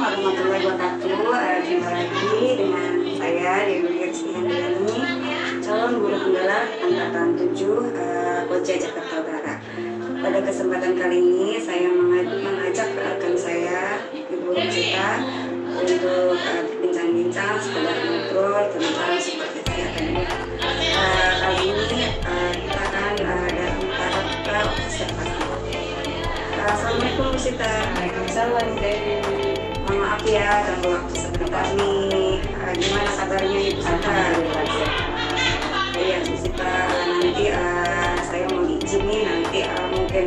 warahmatullahi wabarakatuh. Jumpa lagi dengan saya Dewi Rizkyandani, calon guru penggelar angkatan 7 Koja Jakarta Utara. Pada kesempatan kali ini saya mengajak rekan saya Ibu Rosita untuk bincang-bincang sekedar ngobrol tentang seperti akademik. Kali ini kita akan dalam tahap observasi. Assalamualaikum Bu Sita. Waalaikumsalam Dewi. Mohon maaf ya ganggu waktu sebentar nih. Gimana kabarnya Ibu Sita? Iya Bu Sita, nanti saya mau izin nih nanti mungkin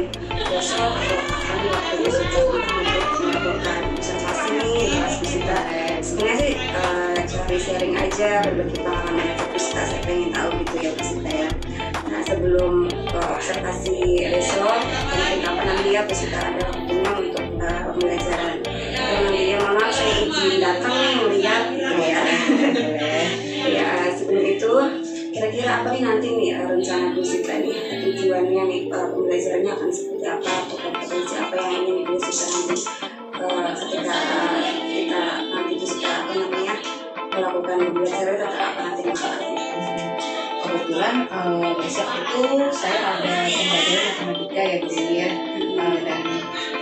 besok atau hari waktu besok untuk melakukan observasi nih Mas Bu Sita. Sebenarnya sih cari sharing aja, berbagi pengalaman aja Bu Sita. Saya pengen tahu gitu ya Bu Sita ya. Nah sebelum observasi besok, mungkin kapan nanti ya Bu Sita ada waktunya untuk pembelajaran. Dan nantinya malam saya izin datang nih melihat gitu ya. Ya sebelum itu kira-kira apa nih nanti nih rencana Bu Sita nih, tujuannya nih pembelajarannya akan seperti apa atau kompetensi apa yang ingin Bu Sita nanti ketika kita nanti Bu Sita melakukan pembelajaran atau apa nanti Kebetulan besok itu saya ada pembelajaran matematika ya Bu Dewi ya. Dan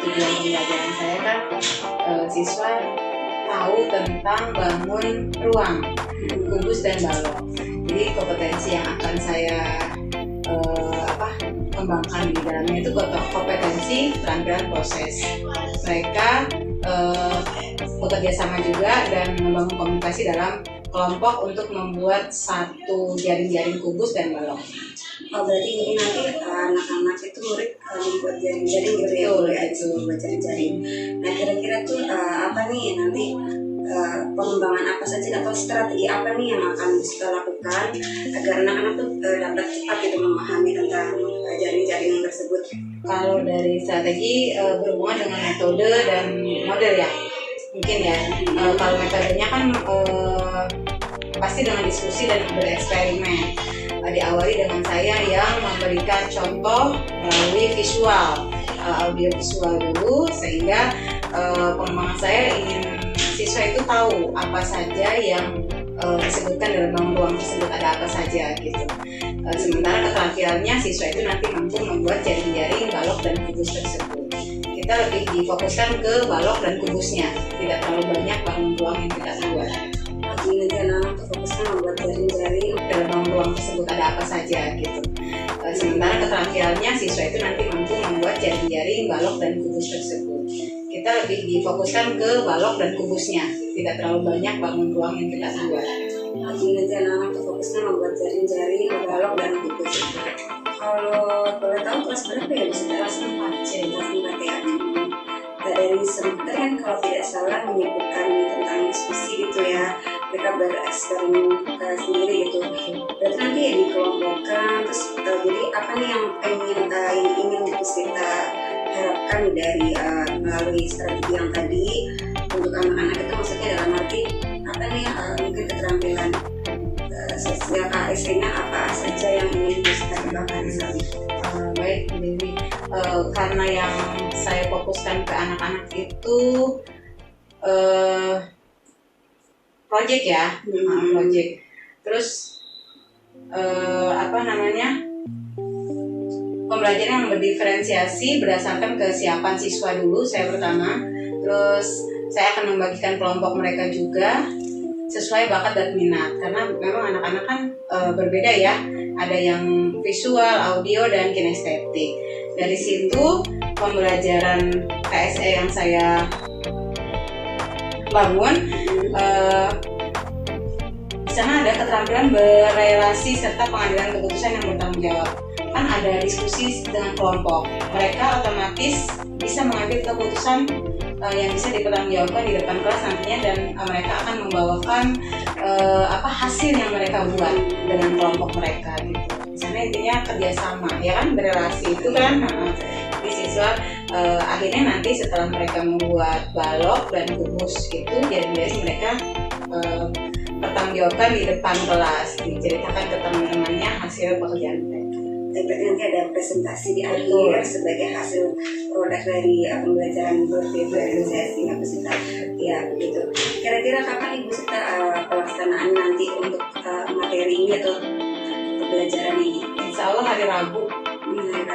tujuan pembelajaran saya kan siswa tahu tentang bangun ruang, kubus dan balok. Jadi kompetensi yang akan saya kembangkan di dalamnya itu kompetensi keterampilan proses. Mereka bekerja sama juga dan membangun komunikasi dalam kelompok untuk membuat satu jaring-jaring kubus dan balok. Oh berarti ini nanti anak-anak itu murid membuat jaring-jaring gitu ya Bu ya, membuat jaring-jaring. Nah kira-kira tuh apa nih nanti pengembangan apa saja atau strategi apa nih yang akan kita lakukan agar anak-anak tuh dapat cepat gitu memahami tentang jaring-jaring tersebut? Kalau dari strategi berhubungan dengan metode dan model ya, mungkin ya. Kalau metodenya kan pasti dengan diskusi dan bereksperimen. Diawali dengan saya yang memberikan contoh melalui visual, audio visual dulu, sehingga pengembangan saya ingin siswa itu tahu apa saja yang disebutkan dalam bangun ruang tersebut, ada apa saja gitu. Sementara keterampilannya siswa itu nanti mampu membuat jaring-jaring, balok dan kubus tersebut. Kita lebih difokuskan ke balok dan kubusnya, tidak terlalu banyak bangun ruang yang kita buat. Nanti anak-anak tuh fokusnya membuat jaring-jaring dalam bangun ruang tersebut ada apa saja gitu. Sementara keterampilannya siswa itu nanti mampu membuat jaring-jaring, balok dan kubus tersebut. Kita lebih difokuskan ke balok dan kubusnya, tidak terlalu banyak bangun ruang yang kita buat. Nanti anak-anak tuh fokusnya membuat jaring-jaring, balok dan kubus. Kalau boleh tahu kelas berapa ya bisa kelas 4 ya. Dari semester kan kalau tidak salah menyebutkan tentang diskusi gitu ya, mereka bereksperimen sendiri gitu. Berarti nanti ya dikelompokkan terus jadi apa nih yang ingin kita harapkan dari melalui strategi yang tadi untuk anak-anak itu, maksudnya dalam arti apa nih mungkin keterampilan sosial KSE-nya apa saja yang ingin kita kembangkan di sana. Baik Dewi, karena yang saya fokuskan ke anak-anak itu project ya, project. Terus pembelajaran yang berdiferensiasi berdasarkan kesiapan siswa dulu saya pertama. Terus saya akan membagikan kelompok mereka juga sesuai bakat dan minat, karena memang anak-anak kan berbeda ya, ada yang visual, audio, dan kinestetik. Dari situ pembelajaran KSE yang saya bangun, di sana ada keterampilan berelasi serta pengambilan keputusan yang bertanggung jawab. Kan ada diskusi dengan kelompok, mereka otomatis bisa mengambil keputusan yang bisa dipertanggungjawabkan di depan kelas nantinya, dan mereka akan membawakan hasil yang mereka buat dengan kelompok mereka gitu. Di sana intinya kerjasama ya kan, berelasi itu kan. Di siswa akhirnya nanti setelah mereka membuat balok dan kubus itu, jadi mereka pertanggungjawabkan di depan kelas, diceritakan ke teman-temannya hasil pekerjaan mereka. nanti ada presentasi di akhir sebagai hasil produk dari pembelajaran berdiferensiasi Ibu Sita. Ya begitu. Kira-kira kapan Ibu Sita pelaksanaan nanti untuk materi ini atau pembelajaran ini? Insya Allah hari Rabu.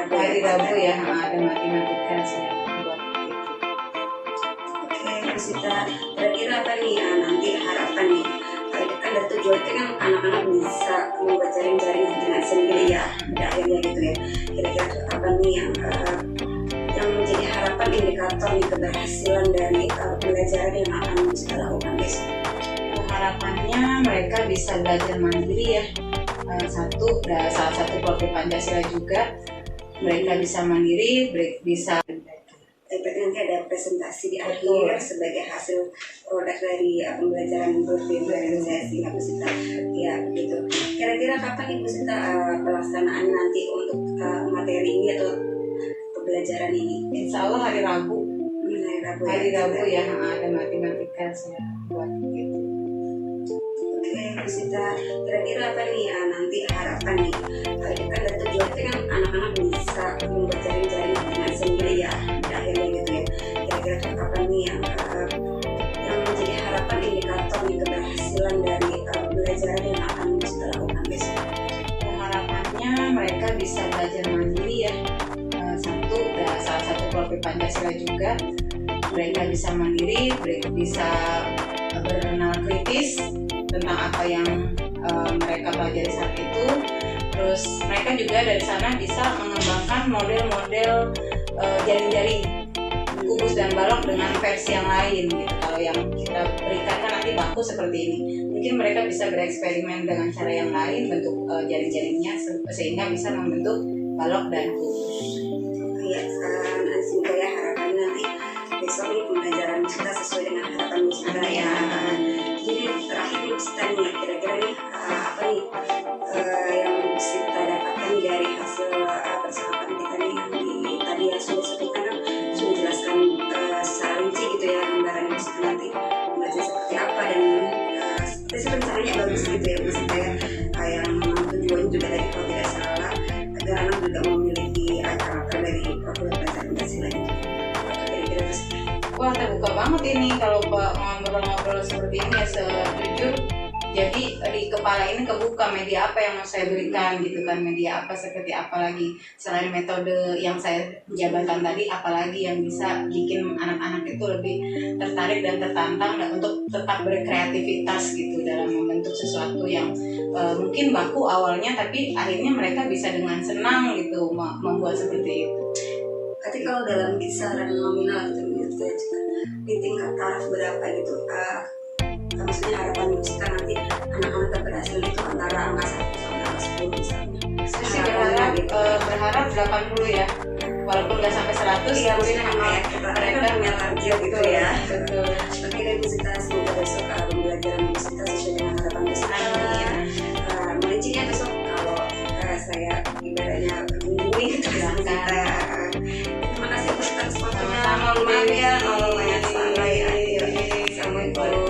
Hari Rabu ya, ada matematika saya buat itu. Oke, Ibu Sita. Kira-kira apa nih nanti harapan nih? Kan dari tujuan itu kan anak-anak bisa membuat jaring-jaring dengan sendiri ya, pada akhirnya gitu ya. Kira-kira apa nih yang menjadi harapan indikator nih keberhasilan dari pembelajaran yang akan kita lakukan besok? Harapannya mereka bisa belajar mandiri ya. Salah satu program Pancasila juga, mereka bisa mandiri, bisa. Nanti ada presentasi di akhir sebagai hasil produk dari pembelajaran berdiferensiasi Ibu Sita. Ya begitu. Kira-kira kapan Ibu Sita pelaksanaan nanti untuk materi ini atau pembelajaran ini? Insya Allah hari Rabu. Hari Rabu ya, ada matematika saya buat itu. Oke, Ibu Sita. Kira-kira apa nih nanti harapan nih? Kan dari tujuan itu kan anak-anak bisa membuat jaring-jaring dengan sendiri ya, pada akhirnya gitu ya. Kira-kira apa nih yang menjadi harapan indikator nih keberhasilan dari pembelajaran yang akan kita lakukan besok? Harapannya mereka bisa belajar mandiri ya. Salah satu program Pancasila juga, mereka bisa mandiri, bisa berenal kritis tentang apa yang mereka pelajari saat itu. Terus mereka juga dari sana bisa mengembangkan model-model jaring-jaring kubus dan balok dengan versi yang lain gitu. Kalau yang kita berikan kan nanti baku seperti ini, mungkin mereka bisa bereksperimen dengan cara yang lain bentuk jaring-jaringnya sehingga bisa membentuk balok dan kubus. Ya, semoga ya harapannya nanti besok nih pembelajaran kita sesuai dengan harapan kita ya. Jadi terakhir Ibu Sita nih, kira-kira nih apa nih yang Ibu Sita dapatkan dari hasil percakapan kita nih yang tadi yang sudah sebutkan kan, sudah jelaskan secara rinci gitu ya gambaran Ibu Sita nanti belajar seperti apa dan seperti rencananya bagus gitu ya Ibu Sita ya. Yang tujuannya juga tadi kalau tidak salah agar anak juga memiliki karakter dari profil belajar Pancasila itu. Kira-kira Ibu Sita. Wah, terbuka banget ini kalau ngobrol-ngobrol seperti ini ya, sejujur. Jadi di kepala ini kebuka media apa yang mau saya berikan gitu kan, media apa seperti apa lagi selain metode yang saya jabarkan tadi, apalagi yang bisa bikin anak-anak itu lebih tertarik dan tertantang dan untuk tetap berkreativitas gitu dalam membentuk sesuatu yang mungkin baku awalnya tapi akhirnya mereka bisa dengan senang gitu membuat seperti itu. Tapi kalau dalam kisaran nominal gitu menurut saya juga di tingkat taraf berapa gitu, maksudnya harapan kita nanti anak-anak terberhasil itu antara angka 1 sampai angka 10 misalnya. Saya sih berharap 80 ya, walaupun nggak sampai 100 ya, maksudnya mereka punya target gitu ya. Betul. Oke deh Bu Sita, semoga besok pembelajaran Bu Sita sesuai dengan harapan Bu Sita. Merincinya besok kalau saya ibaratnya mengunjungi gitu Bu Sita. Terima kasih Bu Sita waktunya. Maaf ya kalau banyak salah ya. Assalamualaikum.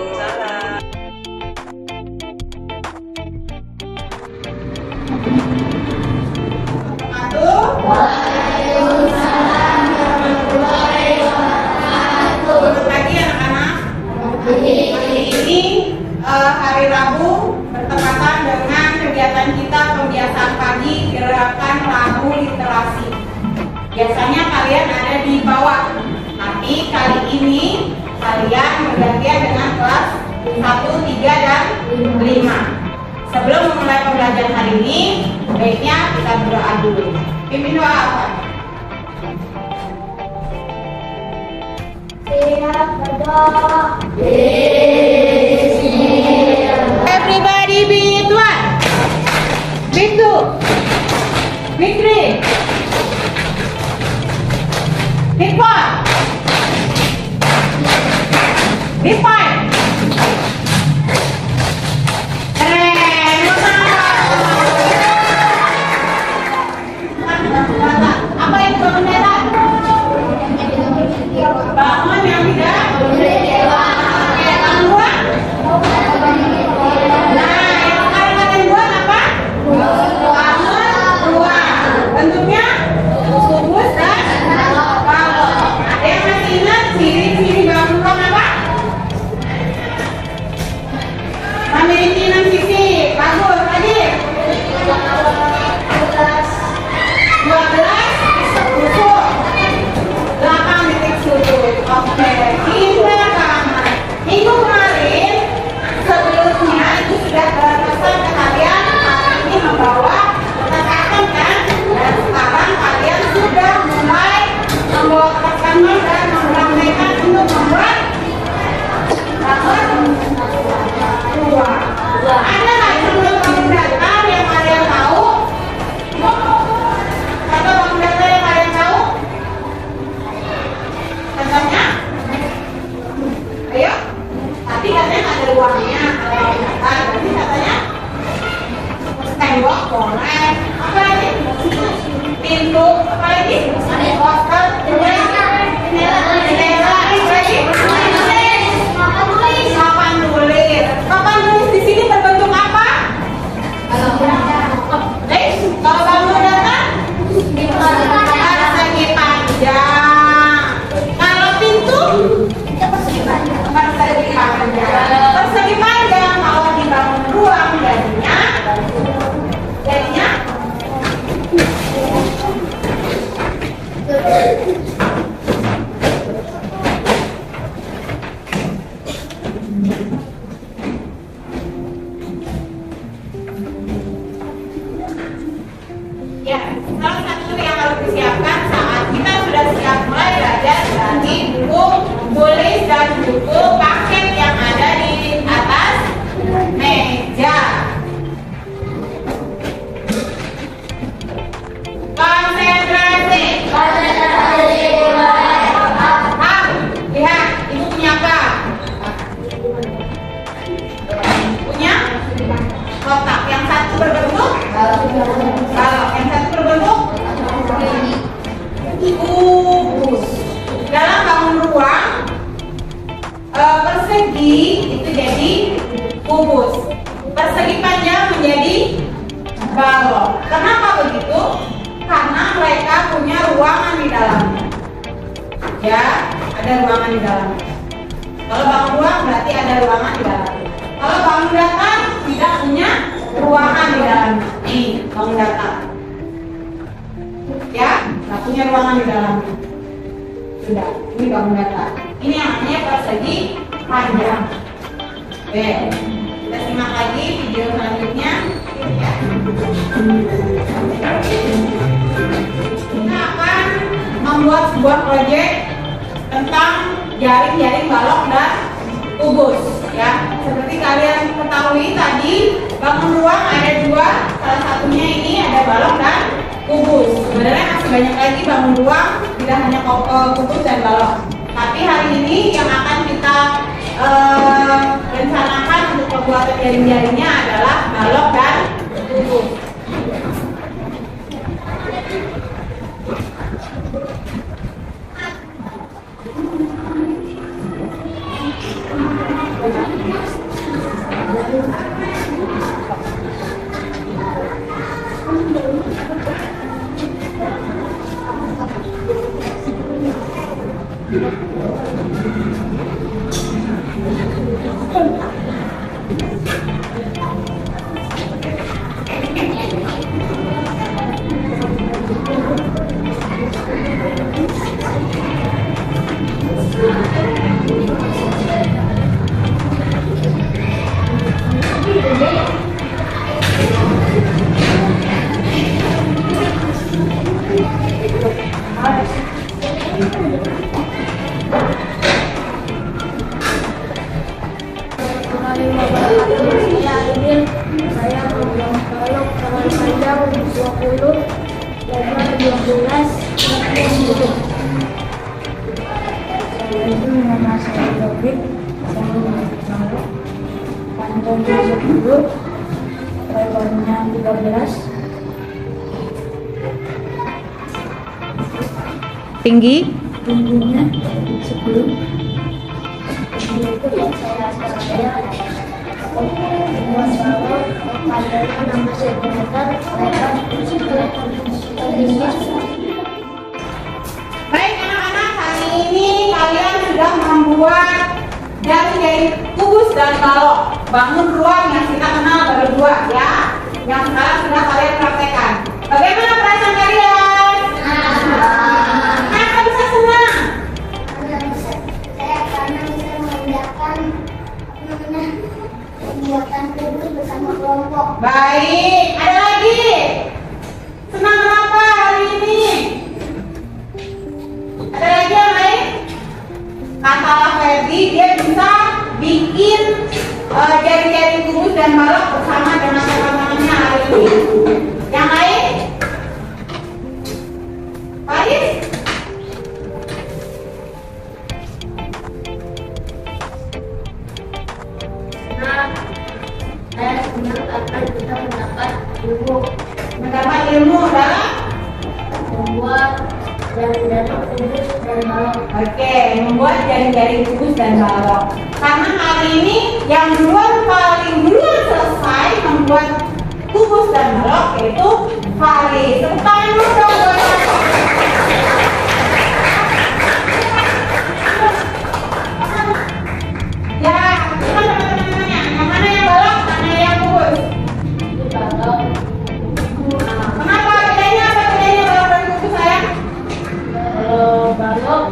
Hari Rabu bertepatan dengan kegiatan kita pembiasaan pagi gerakan Rabu literasi. Biasanya kalian ada di bawah, tapi kali ini kalian bergantian dengan kelas 1, 3, dan 5. Sebelum memulai pembelajaran hari ini, baiknya kita berdoa dulu. Pimpin doa apa? Everybody be it one, be two, be three, be four, be five. Apa itu bendera? Bangun yang tidak dua. Nah, yang kalian buat apa? Bangun dua. menggambar dan mempraktekkan untuk membuat bangun ruang. Ada nggak contoh bangun datar yang kalian tahu? Contoh bangun datar yang kalian tahu? Contohnya? Ayo. Tadi katanya ada ruangnya, ada bangun datar. Berarti katanya tembok boleh. Apa lagi? Pintu. Apa lagi? Kotak. Jendela. Apa lagi? Papan tulis. Papan tulis di sini berbentuk apa? Kalau bangun datar persegi panjang. Kalau pintu persegi panjang. Persegi panjang kalau dibangun ruang jadinya ya, salah satu yang harus disiapkan saat kita sudah siap mulai belajar berarti buku tulis dan buku paket yang ada di atas meja. Konsentrasi. Lihat, ibu punya apa? Punya kotak. Yang satu berbentuk balok, yang satu berbentuk kubus. Dalam bangun ruang persegi itu jadi kubus, persegi panjang menjadi balok. Kenapa begitu? Karena mereka punya ruangan di dalamnya. Ya, ada ruangan di dalamnya. Kalau bangun ruang berarti ada ruangan di dalamnya. Kalau bangun datar tidak punya ruangan di dalamnya. Nih, bangun datar. Ya, nggak punya ruangan di dalamnya. Sudah, ini bangun datar. Ini yang namanya persegi panjang. Oke, kita simak lagi video selanjutnya. Ya. Kita akan membuat sebuah proyek tentang jaring-jaring balok dan kubus. Ya, seperti kalian ketahui tadi bangun ruang ada dua, salah satunya ini ada balok dan kubus. Sebenarnya masih banyak lagi bangun ruang, tidak hanya kubus dan balok. Tapi hari ini yang akan kita rencanakan untuk pembuatan jaring-jaringnya adalah balok dan kubus. Saya membuat balok dengan panjang 20, lebar 12, itu nama saya David. Saya membuat balok panjangnya 10, lebarnya 13. Tingginya 10. Berikut saya membuat balok panjangnya 6 cm, lebar 10. Baik anak-anak, hari ini kalian sudah membuat jaring-jaring kubus dan balok. Bangun ruang yang kita kenal baru dua ya, yang sekarang sudah kalian praktekkan. Bagaimana perasaan kalian? Kenapa bisa senang? Saya karena bisa mengerjakan pembuatan kubus bersama kelompok. Baik, ada lagi? Senang kenapa hari ini? Ada lagi yang lain? Kata Ferdi, dia bisa bikin jari-jari kubus dan balok bersama dengan teman-temannya hari ini. Yang lain? Faris? Saya senang akan kita mendapat ilmu dalam membuat jari-jari kubus dan balok. Oke, membuat jari-jari kubus dan balok. Karena hari ini yang paling duluan selesai membuat kubus dan balok yaitu Faris. Tepuk tangan dulu dong buat ya, teman-temannya. Yang mana yang balok, mana yang kubus? Ini balok. Kenapa bedanya? Apa bedanya balok dan kubus sayang? Kalau balok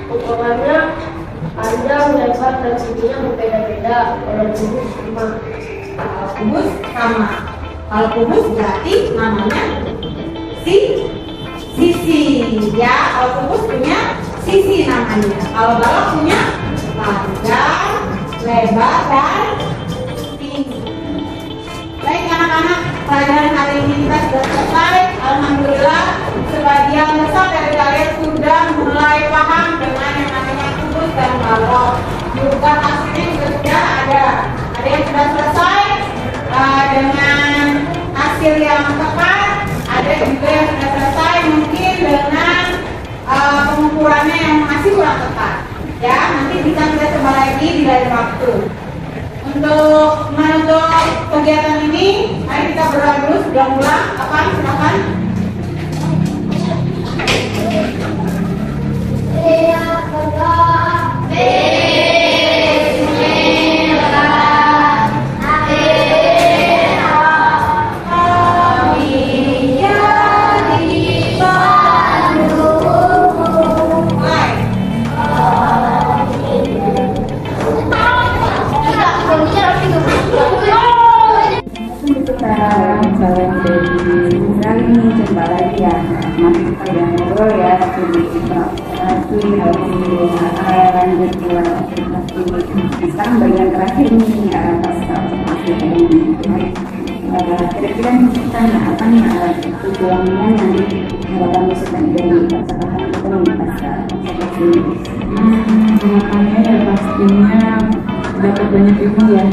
ukurannya panjang, lebar, dan tingginya berbeda-beda. Kalau kubus sama. Kubus sama. Kalau kubus berarti namanya sisi. Ya, kalau kubus punya sisi namanya. Kalau balok punya panjang, lebar, dan tinggi. Baik anak-anak, pelajaran hari ini kita sudah selesai. Alhamdulillah, sebagian besar dari kalian sudah mulai paham dengan yang namanya kubus dan balok. Juga hasilnya juga sudah ada. Ada yang sudah selesai dengan hasil yang tepat, ada juga yang sudah selesai mungkin dengan pengukurannya yang masih kurang tepat. Ya, nanti bisa kita coba lagi di lain waktu. Untuk menutup kegiatan ini, mari kita berdoa dulu sebelum pulang. Apa? Silakan. Salam dari Israel ini coba lagi ya, masih kita udah ngobrol ya studi lanjut ke sekarang bagian terakhir nih pas masih ini kira-kira kita apa nih tujuannya nanti harapan bisa dari percakapan kita nih pas harapannya ya pastinya dapat banyak ilmu ya,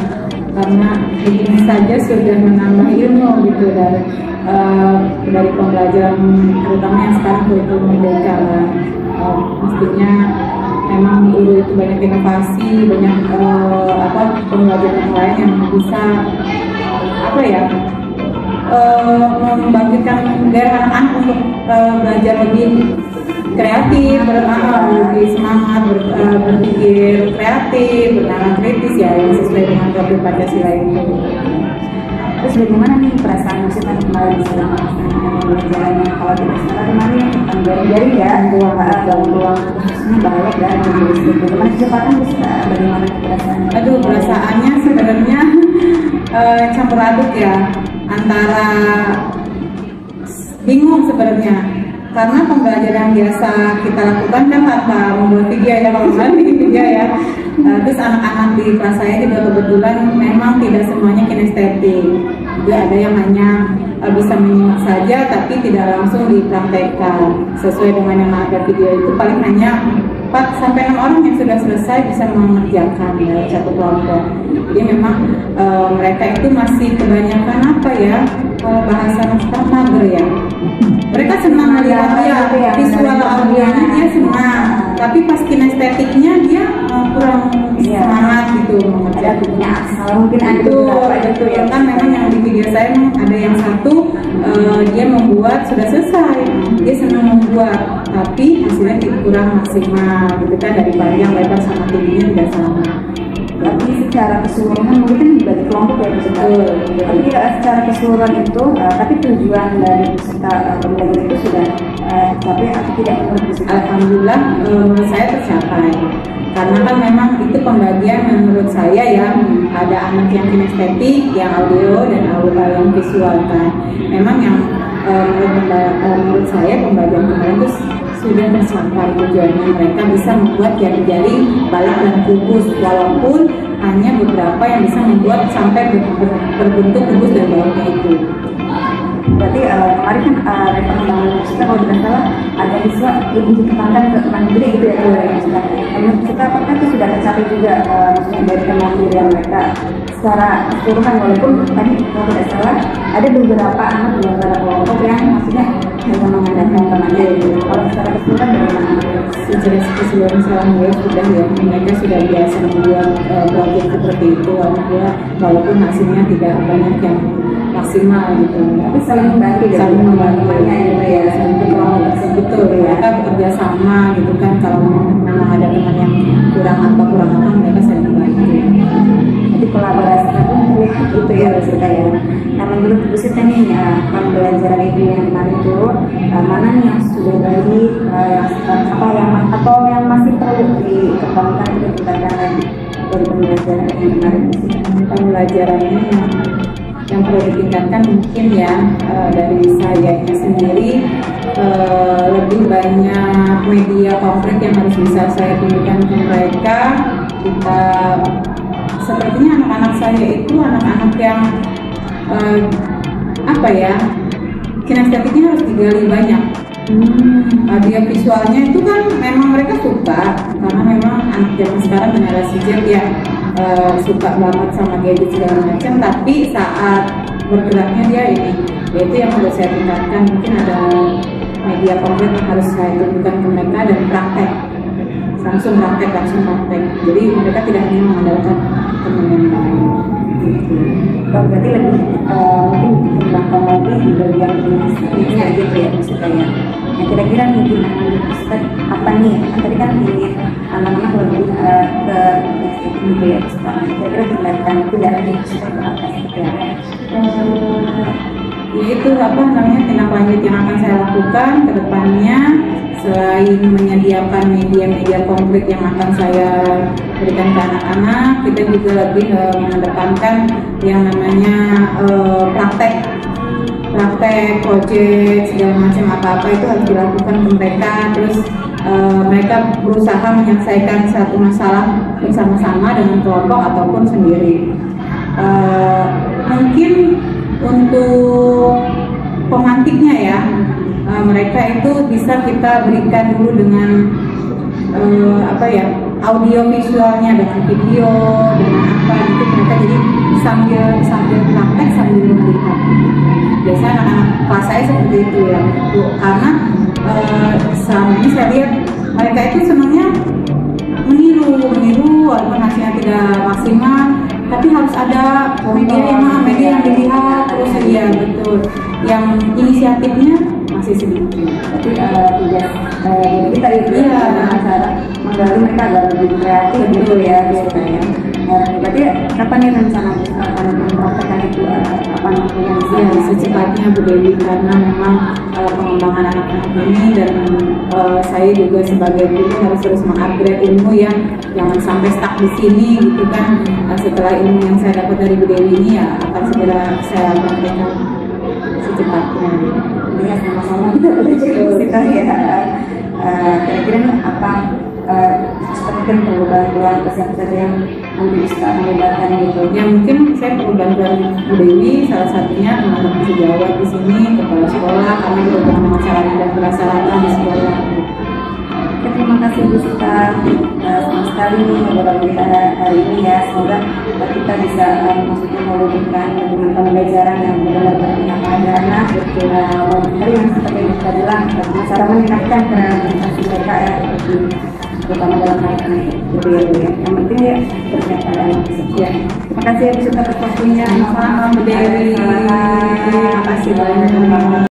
karena begini saja sudah menambah ilmu gitu dari pembelajaran terutama yang sekarang kurikulum merdeka lah. Mestinya memang dulu itu banyak inovasi, banyak pembelajaran yang lain yang bisa membangkitkan gairah anak-anak untuk belajar lebih kreatif, lebih semangat, berpikir kreatif, bernalar kritis ya, yang sesuai dengan profil Pancasila itu. Terus bagaimana nih perasaan kita kembali bisa melaksanakan pelajarannya? Kalau kita sekarang kemarin jari-jari ya, ruang khususnya balok dan kubus itu. Bagaimana kecepatan bisa? Bagaimana perasaannya? Aduh, perasaannya sebenarnya campur aduk ya, antara bingung sebenarnya. Karena pembelajaran yang biasa kita lakukan kan tanpa membuat video ya, kalau bikin video ya. Terus anak-anak di kelas saya juga kebetulan memang tidak semuanya kinestetik. Juga ada yang hanya bisa menyimak saja tapi tidak langsung dipraktekkan. Sesuai dengan yang ada video itu paling hanya 4-6 orang yang sudah selesai bisa mengerjakan dalam satu kelompok. Jadi memang mereka itu masih kebanyakan bahasa sekarang mager ya. Mereka senang melihat visual audionya dia senang, tapi pas kinestetiknya dia kurang semangat gitu mengerjakannya. Mungkin itu ya kan, memang yang di video saya ada yang satu dia membuat sudah selesai, dia senang membuat, tapi hasilnya kurang maksimal gitu kan, dari panjang lebar sama tingginya tidak sama. Tapi secara keseluruhan mungkin dibagi kelompok ya peserta. Tapi secara keseluruhan itu, tapi tujuan dari peserta belajar itu sudah tercapai atau tidak menurut peserta? Alhamdulillah menurut saya tercapai. Karena kan memang itu pembagian menurut saya ya, ada anak yang kinestetik, yang audio dan yang visual kan. Memang yang menurut saya pembagian kemarin itu sudah tercapai tujuannya, mereka bisa membuat jari-jari balik dan kubus, walaupun hanya beberapa yang bisa membuat sampai berbentuk kubus dan baloknya itu. Berarti kemarin kan dari pengembangan kita kalau tidak salah ada siswa lebih dikembangkan ke mandiri gitu ya menurut kita apakah itu sudah tercapai juga maksudnya dari kemandirian mereka secara keseluruhan, walaupun tadi kalau tidak salah ada beberapa anak di antara kelompok yang maksudnya hanya mengandalkan kemandirian gitu. Kalau secara keseluruhan bagaimana? Secara keseluruhan sekarang sudah ya, mereka sudah biasa membuat proyek seperti itu, walaupun hasilnya tidak banyak yang maksimal gitu, tapi saling membantu gitu ya, betul mereka bekerja sama gitu kan, kalau memang ada teman yang kurang apa mereka saling membantu. Jadi kolaborasi itu ya maksudnya ya. Nah menurut Bu Sita nih pembelajaran ibu yang kemarin itu mana nih yang sudah baik, yang masih perlu dikembangkan dan ditingkatkan lagi dari pembelajaran yang kemarin? Pembelajarannya yang perlu ditingkatkan mungkin ya dari sayanya sendiri, lebih banyak media konkret yang harus bisa saya tunjukkan ke mereka. Kita sepertinya anak-anak saya itu anak-anak yang kinestetiknya harus digali banyak. Dia visualnya itu kan memang mereka suka, karena memang anak zaman sekarang generasi Z ya, suka banget sama gadget segala macam, tapi saat bergeraknya dia yaitu yang harus saya tingkatkan. Mungkin ada media konkret yang harus saya tunjukkan ke mereka dan praktek langsung praktek, jadi mereka tidak hanya mengandalkan teman yang lain gitu. Berarti lebih mungkin dikembangkan lagi di bagian ini gitu ya maksudnya ya. Yang kira-kira nih Ustaz apa nih? Tadi kan ingin anak-anak lebih ke gitu ya Ustaz. Kira-kira dilakukan tidak ada seperti apa gitu ya? Itu tindak lanjut yang akan saya lakukan ke depannya. Selain menyediakan media-media konkret yang akan saya berikan ke anak-anak, kita juga lebih mengedepankan yang namanya praktek proyek segala macam apa itu harus dilakukan ke mereka. Terus mereka berusaha menyelesaikan satu masalah bersama-sama dengan kelompok ataupun sendiri. Mungkin untuk pemantiknya ya, mereka itu bisa kita berikan dulu dengan audio visualnya, dengan video, dengan apa gitu, mereka jadi sambil praktek sambil melihat. Biasanya anak-anak kelas saya seperti itu ya, karena selama ini saya lihat mereka itu senangnya meniru walaupun hasilnya tidak maksimal, tapi harus ada media yang dilihat terus ya, betul, yang inisiatifnya masih sedikit. Tapi kita itu cara menggali mereka agar lebih kreatif gitu ya biasanya. Berarti kapan nih rencana akan mempraktekkan itu apa namanya? Secepatnya Bu Dewi, karena memang pengembangan anak-anak ini dan saya juga sebagai guru harus terus mengupgrade ilmu ya, jangan sampai stuck di sini gitu kan. Setelah ilmu yang saya dapat dari Bu Dewi ini ya akan segera saya praktekkan secepatnya. Ya sama-sama kita ya. Kira-kira apa mungkin perlu bantuan siapa yang nanti bisa melibatkan gitu? Ya mungkin saya perlu bantuan Bu Dewi, salah satunya teman-teman sejawat di sini, kepala sekolah, kami beberapa masalah dan permasalahan di sekolah. Terima kasih Bu Sita, senang sekali nih ngobrol kita hari ini ya. Semoga kita bisa maksudnya mewujudkan dengan pembelajaran yang benar-benar bermakna. Tadi yang seperti yang kita bilang, cara meningkatkan kreativitas mereka ya, terutama dalam hal ini ya. Yang penting ya bernyataan ya. Terima kasih ya Bu Sita atas waktunya. Sama Bu Dewi. Terima kasih banyak.